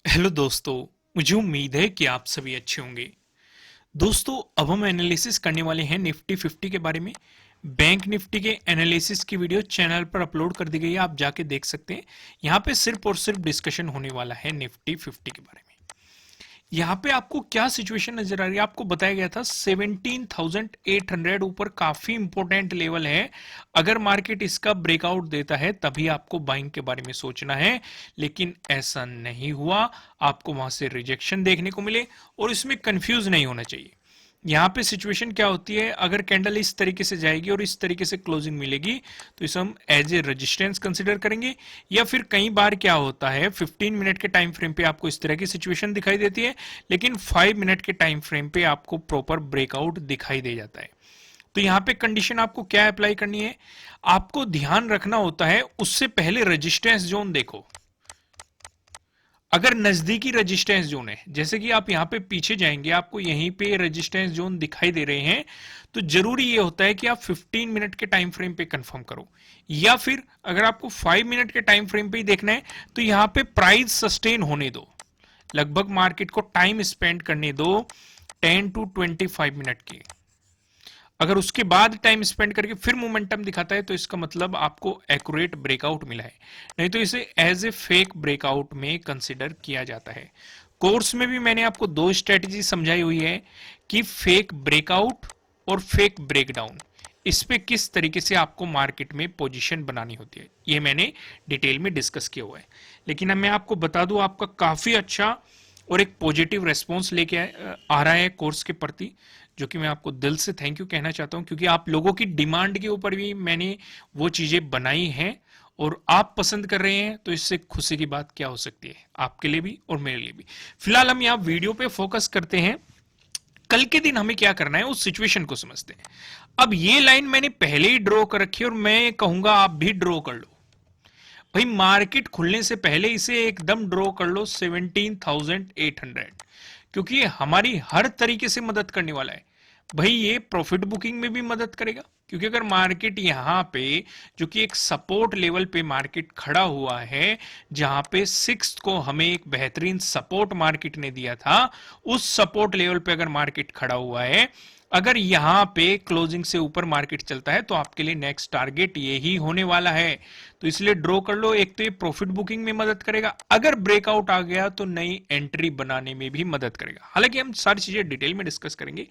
Hello दोस्तों। मुझे उम्मीद है कि आप सभी अच्छे होंगे। दोस्तों, अब हम एनालिसिस करने वाले हैं निफ्टी 50 के बारे में। बैंक निफ्टी के एनालिसिस की वीडियो चैनल पर अपलोड कर दी गई है, आप जाके देख सकते हैं। यहाँ पे सिर्फ और सिर्फ डिस्कशन होने वाला है निफ्टी 50 के बारे में। यहाँ पे आपको क्या सिचुएशन नजर आ रही है, आपको बताया गया था 17,800 ऊपर काफी इंपॉर्टेंट लेवल है। अगर मार्केट इसका ब्रेकआउट देता है तभी आपको बाइंग के बारे में सोचना है, लेकिन ऐसा नहीं हुआ। आपको वहां से रिजेक्शन देखने को मिले और इसमें कंफ्यूज नहीं होना चाहिए। यहाँ पे सिचुएशन क्या होती है, अगर कैंडल इस तरीके से जाएगी और इस तरीके से क्लोजिंग मिलेगी तो इसे हम एज ए रेजिस्टेंस कंसिडर करेंगे। या फिर कई बार क्या होता है, 15 मिनट के टाइम फ्रेम पे आपको इस तरह की सिचुएशन दिखाई देती है, लेकिन 5 मिनट के टाइम फ्रेम पे आपको प्रॉपर ब्रेकआउट दिखाई दे जाता है। तो यहाँ पे कंडीशन आपको क्या अप्लाई करनी है, आपको ध्यान रखना होता है उससे पहले रेजिस्टेंस जोन देखो। अगर नजदीकी रेजिस्टेंस जोन है, जैसे कि आप यहां पे पीछे जाएंगे आपको यहीं पे रेजिस्टेंस जोन दिखाई दे रहे हैं, तो जरूरी ये होता है कि आप 15 मिनट के टाइम फ्रेम पे कंफर्म करो। या फिर अगर आपको 5 मिनट के टाइम फ्रेम पे ही देखना है तो यहां पे प्राइस सस्टेन होने दो, लगभग मार्केट को टाइम स्पेंड करने दो 10 टू 25 मिनट की। अगर उसके बाद टाइम स्पेंड करके फिर मोमेंटम दिखाता है तो इसका मतलब आपको एक्यूरेट ब्रेकआउट मिला है, नहीं तो इसे एज ए फेक ब्रेकआउट में कंसिडर किया जाता है। कोर्स में भी मैंने आपको दो स्ट्रेटेजी समझाई हुई है कि फेक ब्रेकआउट और फेक ब्रेकडाउन, इस पे किस तरीके से आपको मार्केट में पोजीशन बनानी होती है, ये मैंने डिटेल में डिस्कस किया हुआ है। लेकिन अब मैं आपको बता दूं, आपका काफी अच्छा और एक पॉजिटिव रेस्पॉन्स लेके आ रहा है कोर्स के प्रति, जो कि मैं आपको दिल से थैंक यू कहना चाहता हूं, क्योंकि आप लोगों की डिमांड के ऊपर भी मैंने वो चीजें बनाई हैं और आप पसंद कर रहे हैं, तो इससे खुशी की बात क्या हो सकती है आपके लिए भी और मेरे लिए भी। फिलहाल हम यहाँ वीडियो पे फोकस करते हैं, कल के दिन हमें क्या करना है उस सिचुएशन को समझते हैं। अब ये लाइन मैंने पहले ही ड्रॉ कर रखी है और मैं कहूंगा आप भी ड्रॉ कर लो। भाई मार्केट खुलने से पहले इसे एकदम ड्रॉ कर लो 17,800, क्योंकि ये हमारी हर तरीके से मदद करने वाला है। भाई ये प्रॉफिट बुकिंग में भी मदद करेगा, क्योंकि अगर मार्केट यहां पे, जो कि एक सपोर्ट लेवल पे मार्केट खड़ा हुआ है, जहां पे सिक्स को हमें एक बेहतरीन सपोर्ट मार्केट ने दिया था, उस सपोर्ट लेवल पे अगर मार्केट खड़ा हुआ है, अगर यहां पे क्लोजिंग से ऊपर मार्केट चलता है तो आपके लिए नेक्स्ट टारगेट यही होने वाला है। तो इसलिए ड्रॉ कर लो, एक तो ये प्रॉफिट बुकिंग में मदद करेगा, अगर ब्रेकआउट आ गया तो नई एंट्री बनाने में भी मदद करेगा। हालांकि हम सारी चीजें डिटेल में डिस्कस करेंगे,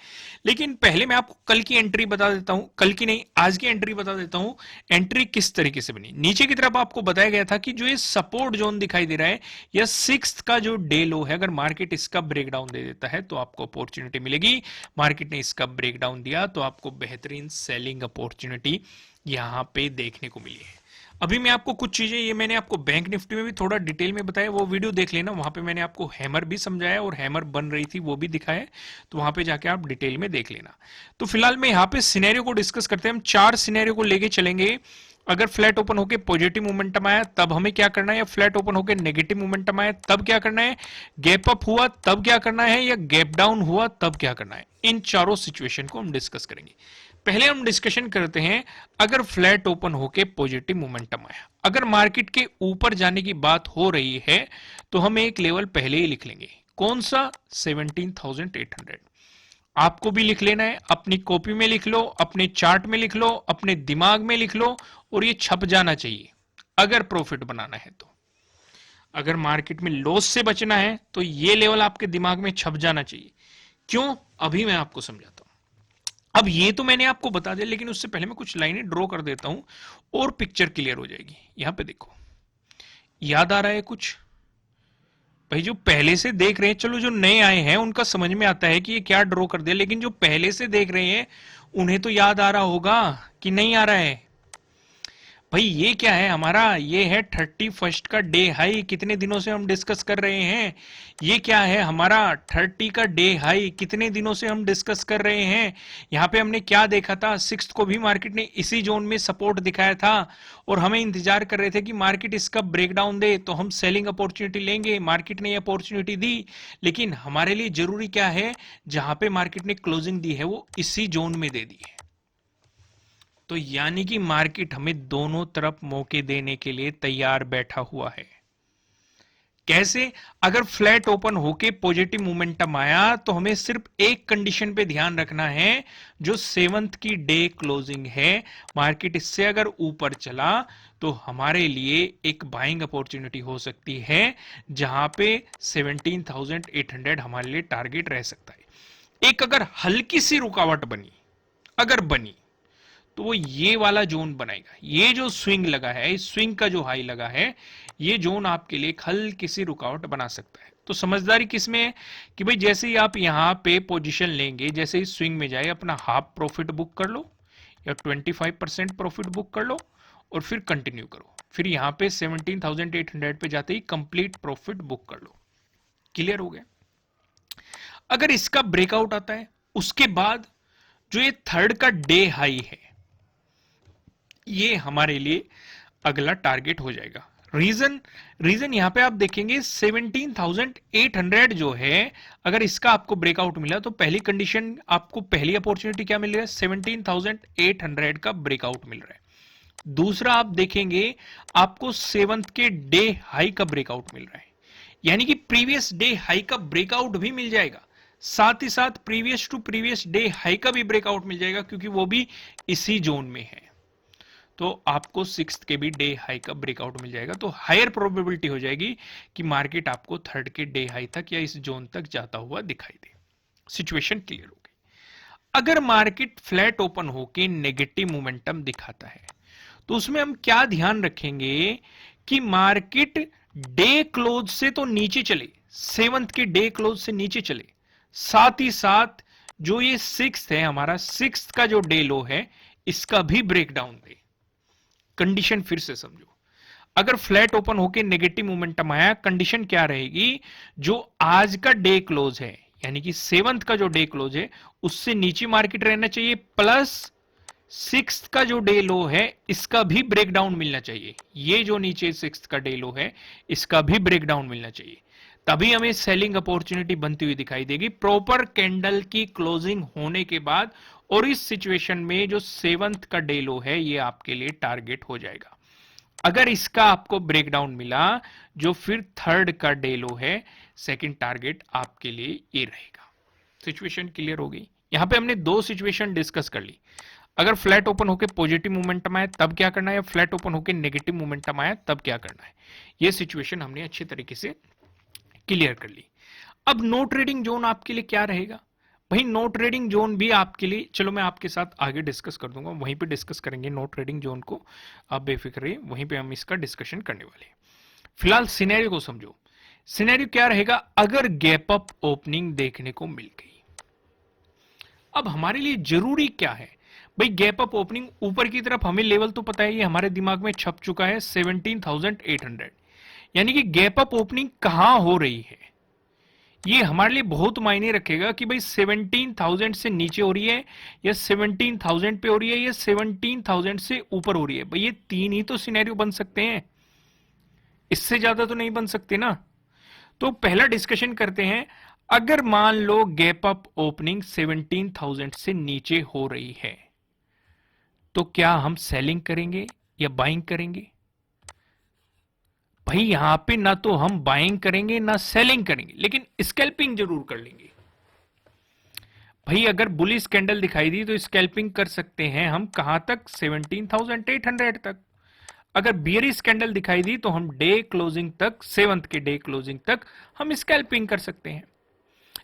लेकिन पहले मैं आपको कल की एंट्री बता देता हूं, कल की नहीं आज की एंट्री बता देता हूं। एंट्री किस तरीके से बनी, नीचे की तरफ आपको बताया गया था कि जो ये सपोर्ट जोन दिखाई दे रहा है, या सिक्स का जो डे लो है, अगर मार्केट इसका ब्रेकडाउन दे देता है तो आपको अपॉर्चुनिटी मिलेगी। मार्केट ने इसका ब्रेकडाउन दिया तो आपको बेहतरीन सेलिंग अपॉर्चुनिटी यहां पे देखने को मिली है। अभी मैं आपको कुछ चीजें, ये मैंने आपको बैंक निफ्टी में भी थोड़ा डिटेल में बताया, वो वीडियो देख लेना, वहां पे मैंने आपको हैमर भी समझाया और हैमर बन रही थी वो भी दिखाया, तो वहां पे जाके आप डिटेल में देख लेना। तो फिलहाल मैं यहाँ पे सिनेरियो को डिस्कस करते हैं, हम चार सिनेरियो को लेके चलेंगे। अगर फ्लैट ओपन होकर पॉजिटिव मोमेंटम आया तब हमें क्या करना है, या फ्लैट ओपन होकर नेगेटिव मोमेंटम आया तब क्या करना है, गैप अप हुआ तब क्या करना है, या गैप डाउन हुआ तब क्या करना है, इन चारों सिचुएशन को हम डिस्कस करेंगे। पहले हम डिस्कशन करते हैं, अगर फ्लैट ओपन होके पॉजिटिव मोमेंटम आया, अगर मार्केट के ऊपर जाने की बात हो रही है तो हम एक लेवल पहले ही लिख लेंगे, कौन सा, 17,800। आपको भी लिख लेना है, अपनी कॉपी में लिख लो, अपने चार्ट में लिख लो, अपने दिमाग में लिख लो, और ये छप जाना चाहिए। अगर प्रॉफिट बनाना है तो, अगर मार्केट में लॉस से बचना है तो ये लेवल आपके दिमाग में छप जाना चाहिए। क्यों, अभी मैं आपको समझाता हूं। अब ये तो मैंने आपको बता दिया, लेकिन उससे पहले मैं कुछ लाइनें ड्रॉ कर देता हूं और पिक्चर क्लियर हो जाएगी। यहां पे देखो, याद आ रहा है कुछ? भाई जो पहले से देख रहे हैं, चलो जो नए आए हैं उनका समझ में आता है कि ये क्या ड्रॉ कर दिया, लेकिन जो पहले से देख रहे हैं उन्हें तो याद आ रहा होगा कि नहीं आ रहा है। भाई ये क्या है हमारा, ये है 31 का डे हाई, कितने दिनों से हम डिस्कस कर रहे हैं। ये क्या है हमारा 30 का डे हाई, कितने दिनों से हम डिस्कस कर रहे हैं। यहाँ पे हमने क्या देखा था, सिक्स को भी मार्केट ने इसी जोन में सपोर्ट दिखाया था, और हमें इंतजार कर रहे थे कि मार्केट इसका ब्रेकडाउन दे तो हम सेलिंग अपॉर्चुनिटी लेंगे। मार्केट ने अपॉर्चुनिटी दी, लेकिन हमारे लिए जरूरी क्या है, जहां पे मार्केट ने क्लोजिंग दी है वो इसी जोन में दे दी है। तो यानी कि मार्केट हमें दोनों तरफ मौके देने के लिए तैयार बैठा हुआ है। कैसे? अगर फ्लैट ओपन होके पॉजिटिव मोमेंटम आया तो हमें सिर्फ एक कंडीशन पे ध्यान रखना है, जो 7th की डे क्लोजिंग है, मार्केट इससे अगर ऊपर चला तो हमारे लिए एक बाइंग अपॉर्चुनिटी हो सकती है, जहां पे 17,800 हमारे लिए टारगेट रह सकता है। एक अगर हल्की सी रुकावट बनी, अगर बनी, तो वो ये वाला जोन बनाएगा। ये जो स्विंग लगा है, इस स्विंग का जो हाई लगा है, ये जोन आपके लिए हल्की सी रुकावट बना सकता है। तो समझदारी किसमें है कि भाई जैसे ही आप यहां पे पोजीशन लेंगे, जैसे ही स्विंग में जाए, अपना हाफ प्रॉफिट बुक कर लो या 25% प्रॉफिट बुक कर लो और फिर कंटिन्यू करो। फिर यहां पे 17,800 पे जाते ही कंप्लीट प्रॉफिट बुक कर लो। क्लियर हो गया? अगर इसका ब्रेकआउट आता है, उसके बाद जो ये थर्ड का डे हाई है, ये हमारे लिए अगला टारगेट हो जाएगा। रीजन यहां पे आप देखेंगे 17,800 जो है, अगर इसका आपको ब्रेकआउट मिला तो पहली कंडीशन, आपको पहली अपॉर्चुनिटी क्या मिल रहा है? 17,800 का ब्रेकआउट मिल रहा है। दूसरा आप देखेंगे आपको 7th के डे हाई का ब्रेकआउट मिल रहा है, यानी कि प्रीवियस डे हाई का ब्रेकआउट भी मिल जाएगा, साथ ही साथ previous to previous day high का भी ब्रेकआउट मिल जाएगा, क्योंकि वो भी इसी जोन में है। तो आपको 6th के भी डे हाई का ब्रेकआउट मिल जाएगा, तो हायर प्रोबेबिलिटी हो जाएगी कि मार्केट आपको थर्ड के डे हाई तक या इस जोन तक जाता हुआ दिखाई दे। सिचुएशन क्लियर हो गई। अगर मार्केट फ्लैट ओपन होके नेगेटिव मोमेंटम दिखाता है, तो उसमें हम क्या ध्यान रखेंगे कि मार्केट डे क्लोज से तो नीचे चले, 7th के डे क्लोज से नीचे चले, साथ ही साथ जो ये 6th है, हमारा 6th का जो डे लो है, इसका भी ब्रेकडाउन दे। कंडीशन फिर से समझो, अगर फ्लैट ओपन होके नेगेटिव मोमेंटम आया, कंडीशन क्या रहेगी? जो आज का डे क्लोज है, यानी कि 7th का जो डे क्लोज है, उससे नीचे मार्केट रहना चाहिए, प्लस 6th का जो डे लो है, इसका भी ब्रेकडाउन मिलना चाहिए। ये जो नीचे 6th का डे लो है, इसका भी ब्रेकडाउन मिलना चाहिए, तभी हमें सेलिंग अपॉर्चुनिटी बनती हुई दिखाई देगी प्रॉपर कैंडल की क्लोजिंग होने के बाद। और इस सिचुएशन में जो 7th का डे लो है, ये आपके लिए टारगेट हो जाएगा। अगर इसका आपको ब्रेकडाउन मिला, जो फिर थर्ड का डे लो है, सेकंड टारगेट आपके लिए ये रहेगा। सिचुएशन क्लियर हो गई? यहां पे हमने दो सिचुएशन डिस्कस कर ली। अगर फ्लैट ओपन होकर पॉजिटिव मोमेंटम आया तब क्या करना है, या फ्लैट ओपन होकर नेगेटिव मोमेंटम आया तब क्या करना है, ये सिचुएशन हमने अच्छे तरीके से क्लियर कर ली। अब नो ट्रेडिंग जोन आपके लिए क्या रहेगा? भाई नो ट्रेडिंग जोन भी आपके लिए, चलो मैं आपके साथ आगे डिस्कस कर दूंगा, वहीं पे डिस्कस करेंगे नो ट्रेडिंग जोन को, आप बेफिक्र रहिए, वहीं पे हम इसका डिस्कशन करने वाले हैं। फिलहाल सिनेरियो को समझो। सिनेरियो क्या रहेगा अगर गैप अप ओपनिंग देखने को मिल गई? अब हमारे लिए जरूरी क्या है भाई? गैप अप ओपनिंग ऊपर की तरफ, हमें लेवल तो पता है, ये हमारे दिमाग में छप चुका है 17,800, यानी कि गैप अप ओपनिंग कहां हो रही है, ये हमारे लिए बहुत मायने रखेगा कि भाई 17,000 से नीचे हो रही है या 17,000 पे हो रही है या 17,000 से ऊपर हो रही है। भाई ये तीन ही तो सिनेरियो बन सकते हैं, इससे ज्यादा तो नहीं बन सकते ना। तो पहला डिस्कशन करते हैं, अगर मान लो गैप अप ओपनिंग 17,000 से नीचे हो रही है, तो क्या हम सेलिंग करेंगे या बाइंग करेंगे? भाई यहां पे ना तो हम बाइंग करेंगे ना सेलिंग करेंगे, लेकिन स्कैल्पिंग जरूर कर लेंगे। भाई अगर बुलिश कैंडल दिखाई दी तो स्कैल्पिंग कर सकते हैं हम, कहां तक? 17,800 तक। अगर बियरिश कैंडल दिखाई दी तो हम डे क्लोजिंग तक, 7th के डे क्लोजिंग तक हम स्कैल्पिंग कर सकते हैं।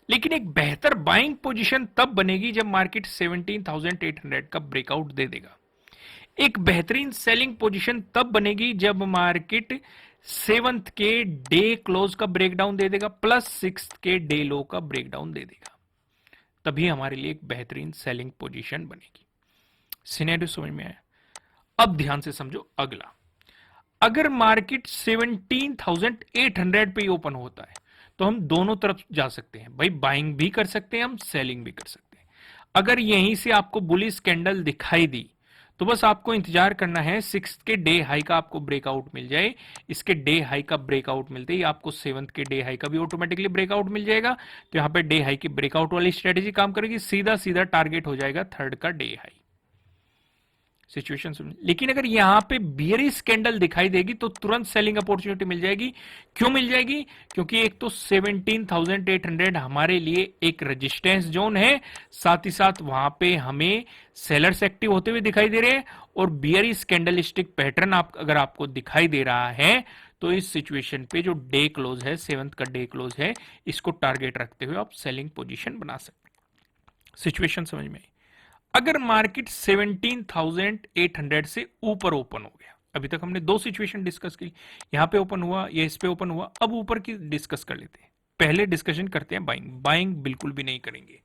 लेकिन एक बेहतर बाइंग पोजीशन तब बनेगी जब मार्केट 17,800 का ब्रेकआउट दे देगा। एक बेहतरीन सेलिंग पोजीशन तब बनेगी जब मार्केट 7th के डे क्लोज का ब्रेकडाउन दे देगा, प्लस 6th के डे लो का ब्रेकडाउन दे देगा, तभी हमारे लिए एक बेहतरीन सेलिंग पोजीशन बनेगी। सिनेरियो समझ में आया? अब ध्यान से समझो अगला। अगर मार्केट 17,800 पे ओपन होता है, तो हम दोनों तरफ जा सकते हैं भाई, बाइंग भी कर सकते हैं हम, सेलिंग भी कर सकते हैं। अगर यहीं से आपको बुलिश कैंडल दिखाई दी तो बस आपको इंतजार करना है 6th के डे हाई का आपको ब्रेकआउट मिल जाए। इसके डे हाई का ब्रेकआउट मिलते ही आपको 7th के डे हाई का भी ऑटोमेटिकली ब्रेकआउट मिल जाएगा। तो यहां पे डे हाई की ब्रेकआउट वाली स्ट्रेटेजी काम करेगी, सीधा सीधा टारगेट हो जाएगा थर्ड का डे हाई। सिचुएशन समझ। लेकिन अगर यहां पे बियरिश कैंडल दिखाई देगी तो तुरंत सेलिंग अपॉर्चुनिटी मिल जाएगी। क्यों मिल जाएगी? क्योंकि एक तो 17,800 हमारे लिए एक रेजिस्टेंस जोन है, साथ ही साथ वहां पे हमें सेलर्स एक्टिव होते हुए दिखाई दे रहे हैं, और बियरिश कैंडलस्टिक पैटर्न अगर आपको दिखाई दे रहा है तो इस सिचुएशन पे जो डे क्लोज है, 7th का डे क्लोज है, इसको टारगेट रखते हुए आप सेलिंग पोजीशन बना सकते हैं। सिचुएशन समझ में आई? अगर मार्केट 17,800 से ऊपर ओपन हो गया, अभी तक हमने दो सिचुएशन डिस्कस की, यहां पे ओपन हुआ या इस पे ओपन हुआ, अब ऊपर की डिस्कस कर लेते हैं। पहले डिस्कशन करते हैं बाइंग। बाइंग बिल्कुल भी नहीं करेंगे।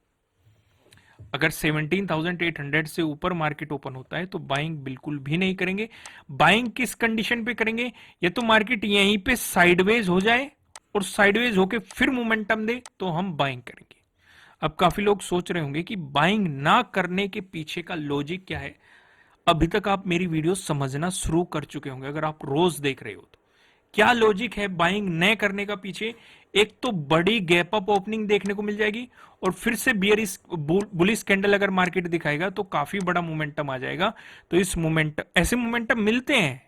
अगर 17,800 से ऊपर मार्केट ओपन होता है तो बाइंग बिल्कुल भी नहीं करेंगे। बाइंग किस कंडीशन पे करेंगे? या तो मार्केट यहीं पे साइडवेज हो जाए और साइडवेज होके फिर मोमेंटम दे तो हम बाइंग करेंगे। अब काफी लोग सोच रहे होंगे कि बाइंग ना करने के पीछे का लॉजिक क्या है। अभी तक आप मेरी वीडियो समझना शुरू कर चुके होंगे अगर आप रोज देख रहे हो तो। क्या लॉजिक है बाइंग न करने का पीछे? एक तो बड़ी गैप अप ओपनिंग देखने को मिल जाएगी, और फिर से बियरिश बुलिश कैंडल अगर मार्केट दिखाएगा तो काफी बड़ा मोमेंटम आ जाएगा। तो इस ऐसे मोमेंटम मिलते हैं,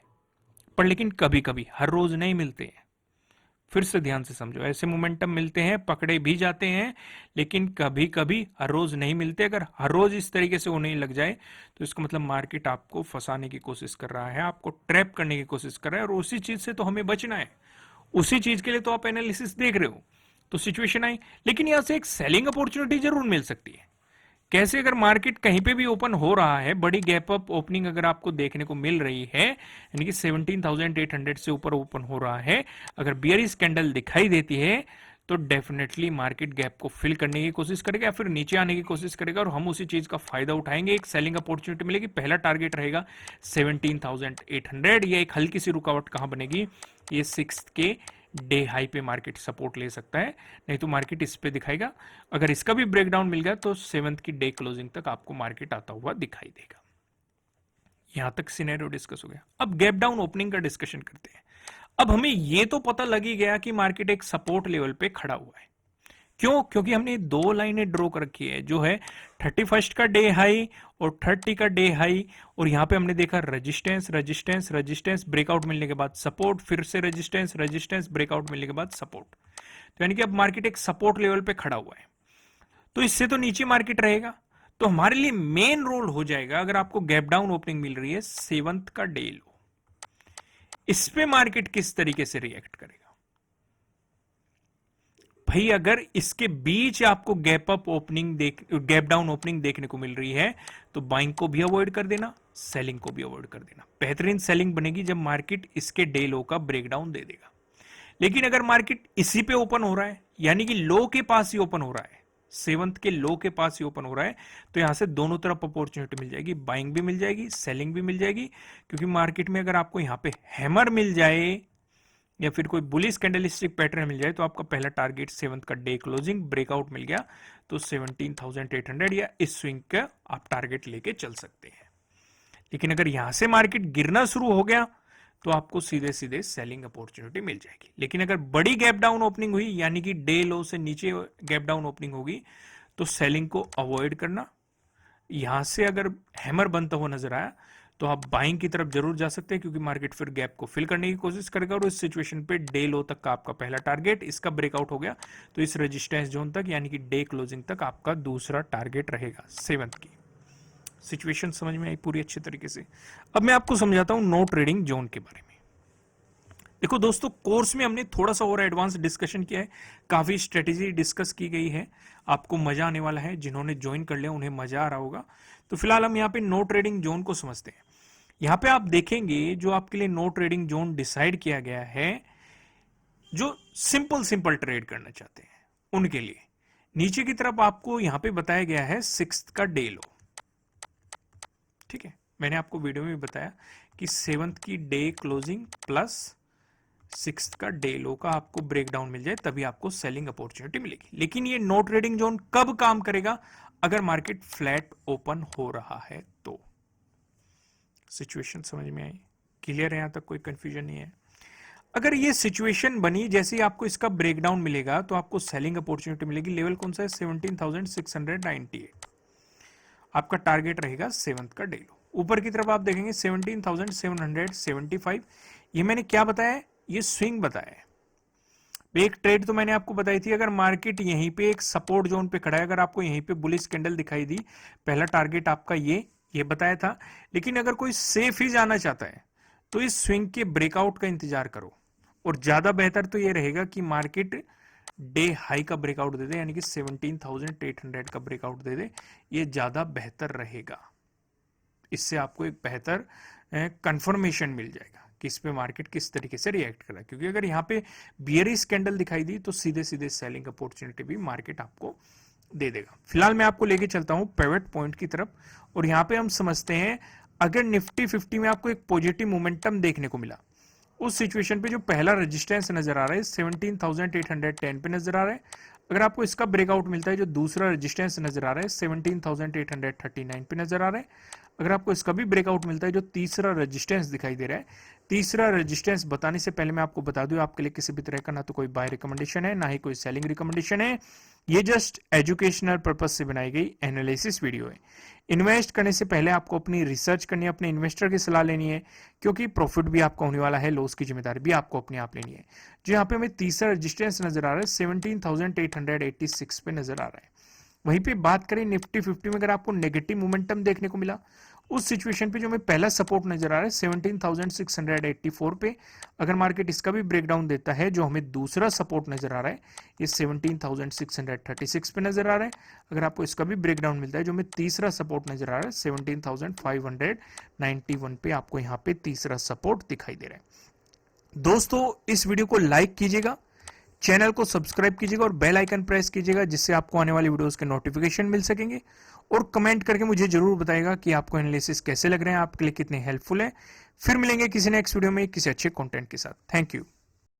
पर लेकिन कभी कभी, हर रोज नहीं मिलते हैं। फिर से ध्यान से समझो, ऐसे मोमेंटम मिलते हैं, पकड़े भी जाते हैं, लेकिन कभी कभी, हर रोज नहीं मिलते। अगर हर रोज इस तरीके से होने लग जाए तो इसका मतलब मार्केट आपको फंसाने की कोशिश कर रहा है, आपको ट्रैप करने की कोशिश कर रहा है, और उसी चीज से तो हमें बचना है। उसी चीज के लिए तो आप एनालिसिस देख रहे हो। तो सिचुएशन आई, लेकिन यहां से एक सेलिंग अपॉर्चुनिटी जरूर मिल सकती है। कैसे? अगर मार्केट कहीं पे भी ओपन हो रहा है, बड़ी गैप अप ओपनिंग अगर आपको देखने को मिल रही है, यानी कि 17,800 से ऊपर ओपन हो रहा है, अगर बियरिश कैंडल दिखाई देती है तो डेफिनेटली मार्केट गैप को फिल करने की कोशिश करेगा या फिर नीचे आने की कोशिश करेगा, और हम उसी चीज का फायदा उठाएंगे। एक सेलिंग अपॉर्चुनिटी मिलेगी। पहला टारगेट रहेगा 17,800। या एक हल्की सी रुकावट कहां बनेगी? ये 6th के डे हाई पे मार्केट सपोर्ट ले सकता है, नहीं तो मार्केट इस पे दिखाएगा। अगर इसका भी ब्रेकडाउन मिल गया तो 7th की डे क्लोजिंग तक आपको मार्केट आता हुआ दिखाई देगा। यहां तक सिनेरियो डिस्कस हो गया। अब गैप डाउन ओपनिंग का डिस्कशन करते हैं। अब हमें यह तो पता लग ही गया कि मार्केट एक सपोर्ट लेवल पे खड़ा हुआ है। क्यों? क्योंकि हमने दो लाइनें ड्रॉ कर रखी है, जो है 31st का डे हाई और 30 का डे हाई, और यहां पे हमने देखा रेजिस्टेंस रेजिस्टेंस रेजिस्टेंस, ब्रेकआउट मिलने के बाद सपोर्ट, फिर से रेजिस्टेंस रेजिस्टेंस, ब्रेकआउट मिलने के बाद सपोर्ट। तो यानी कि अब मार्केट एक सपोर्ट लेवल पे खड़ा हुआ है, तो इससे तो नीचे मार्केट रहेगा। तो हमारे लिए मेन रोल हो जाएगा, अगर आपको गैप डाउन ओपनिंग मिल रही है 7th का डे लो, इस पे मार्केट किस तरीके से रिएक्ट करेगा। भाई अगर इसके बीच आपको गैप डाउन ओपनिंग देखने को मिल रही है तो बाइंग को भी अवॉइड कर देना, सेलिंग को भी अवॉइड कर देना। बेहतरीन सेलिंग बनेगी जब मार्केट इसके डे लो का ब्रेकडाउन दे देगा। लेकिन अगर मार्केट इसी पे ओपन हो रहा है, यानी कि लो के पास ही ओपन हो रहा है, 7th के लो के पास ही ओपन हो रहा है, तो यहां से दोनों तरफ अपॉर्चुनिटी मिल जाएगी, बाइंग भी मिल जाएगी, सेलिंग भी मिल जाएगी। क्योंकि मार्केट में अगर आपको यहां पे हैमर मिल जाए या फिर कोई बुलिश कैंडलस्टिक पैटर्न मिल जाए तो आपका पहला टारगेट 7th का डे क्लोजिंग ब्रेकआउट मिल गया तो 17,800 या इस स्विंग का आप टारगेट लेके चल सकते हैं। लेकिन अगर यहां से मार्केट गिरना शुरू हो गया तो आपको सीधे सीधे सेलिंग अपॉर्चुनिटी मिल जाएगी। लेकिन अगर बड़ी गैप डाउन ओपनिंग हुई, यानी कि डे लो से नीचे गैप डाउन ओपनिंग होगी, तो सेलिंग को अवॉइड करना। यहां से अगर हैमर बनता हुआ नजर आया तो आप बाइंग की तरफ जरूर जा सकते हैं, क्योंकि मार्केट फिर गैप को फिल करने की कोशिश करेगा, और इस सिचुएशन पे डे लो तक का आपका पहला टारगेट, इसका ब्रेकआउट हो गया तो इस रेजिस्टेंस जोन तक, यानी कि डे क्लोजिंग तक आपका दूसरा टारगेट रहेगा 7th की। सिचुएशन समझ में आई पूरी अच्छे तरीके से। अब मैं आपको समझाता हूं नो ट्रेडिंग जोन के बारे में। देखो दोस्तों, कोर्स में हमने थोड़ा सा और एडवांस डिस्कशन किया है, काफी स्ट्रेटेजी डिस्कस की गई है, आपको मजा आने वाला है। जिन्होंने ज्वाइन कर लिया उन्हें मजा आ रहा होगा। तो फिलहाल हम यहाँ पे नो ट्रेडिंग जोन को समझते हैं। यहाँ पे आप देखेंगे जो आपके लिए नो ट्रेडिंग जोन डिसाइड किया गया है, जो सिंपल सिंपल ट्रेड करना चाहते हैं उनके लिए, नीचे की तरफ आपको यहाँ पे बताया गया है 6th का डे लो। ठीक है, मैंने आपको वीडियो में बताया कि 7th की डे क्लोजिंग प्लस 6th का डे लो का आपको ब्रेकडाउन मिल जाए तभी आपको सेलिंग अपॉर्चुनिटी मिलेगी। लेकिन ये नो ट्रेडिंग जोन कब काम करेगा? अगर मार्केट फ्लैट ओपन हो रहा है तो। सिचुएशन समझ में आई? क्लियर है? यहां तक कोई कंफ्यूजन नहीं है? अगर ये सिचुएशन बनी, जैसे ही आपको इसका ब्रेकडाउन मिलेगा तो आपको सेलिंग अपॉर्चुनिटी मिलेगी। लेवल कौन सा है? 17,698। आपका टारगेट रहेगा 7th का डे लो। ऊपर की तरफ आप देखेंगे 17,775। ये मैंने क्या बताया, ये स्विंग बताया। एक ट्रेड तो मैंने आपको बताई थी, अगर मार्केट यहीं पे एक सपोर्ट जोन पे खड़ा है, अगर आपको यहीं पे बुलिश कैंडल दिखाई दी, पहला टारगेट आपका ये बताया था। लेकिन अगर कोई सेफ ही जाना चाहता है तो इस स्विंग के ब्रेकआउट का इंतजार करो, और ज्यादा बेहतर तो ये रहेगा कि मार्केट डे हाई का ब्रेकआउट दे दे, यानी कि 17,800 का ब्रेकआउट दे दे, ये ज्यादा बेहतर रहेगा। इससे आपको एक बेहतर कंफर्मेशन मिल जाएगा कि इस पे मार्केट किस तरीके से रिएक्ट कर रहा है। क्योंकि अगर यहाँ पे बियरिश कैंडल दिखाई दी तो सीधे सीधे सेलिंग अपॉर्चुनिटी भी मार्केट आपको दे देगा। फिलहाल मैं आपको लेके चलता हूं पिवट पॉइंट की तरफ, और यहाँ पे हम समझते हैं अगर निफ्टी 50 में आपको एक पॉजिटिव मोमेंटम देखने को मिला, उस सिचुएशन पे जो पहला रेजिस्टेंस नजर आ रहा है 17,810 पे नजर आ रहा है। अगर आपको इसका ब्रेकआउट मिलता है, जो दूसरा रेजिस्टेंस नजर आ रहा है 17,839 पे नजर आ रहा है। अगर आपको इसका भी ब्रेकआउट मिलता है, जो तीसरा रेजिस्टेंस दिखाई दे रहा है, तीसरा रेजिस्टेंस बताने से पहले मैं आपको बता दूं, आपके लिए किसी भी तरह का ना तो कोई बाय रिकमेंडेशन है, ना ही कोई सेलिंग रिकमेंडेशन है। ये जस्ट एजुकेशनल पर्पज से बनाई गई एनालिसिस वीडियो है। इन्वेस्ट करने से पहले आपको अपनी रिसर्च करनी है, अपने इन्वेस्टर की सलाह लेनी है, क्योंकि प्रॉफिट भी आपका होने वाला है, लॉस की जिम्मेदारी भी आपको अपने आप लेनी है। जो यहाँ पे हमें तीसरा रेजिस्टेंस नजर आ रहा है 17,886 पे नजर आ रहा है। वहीं पे बात करें निफ्टी 50 में, अगर आपको नेगेटिव मोमेंटम देखने को मिला, उस सिचुएशन पे जो हमें पहला सपोर्ट नजर आ रहा है 17,684 पे, अगर मार्केट इसका भी ब्रेकडाउन देता है, जो हमें दूसरा सपोर्ट नजर आ रहा है ये 17,636 पे नजर आ रहा है। अगर आपको इसका भी ब्रेकडाउन मिलता है, जो हमें तीसरा सपोर्ट नजर आ रहा है 17,591 पे, आपको यहाँ पे तीसरा सपोर्ट दिखाई दे रहा है। दोस्तों इस वीडियो को लाइक कीजिएगा, चैनल को सब्सक्राइब कीजिएगा और बेल आइकन प्रेस कीजिएगा, जिससे आपको आने वाली वीडियोस के नोटिफिकेशन मिल सकेंगे। और कमेंट करके मुझे जरूर बताइएगा कि आपको एनालिसिस कैसे लग रहे हैं, आपके लिए कितने हेल्पफुल है। फिर मिलेंगे किसी नेक्स्ट वीडियो में किसी अच्छे कंटेंट के साथ। Thank you.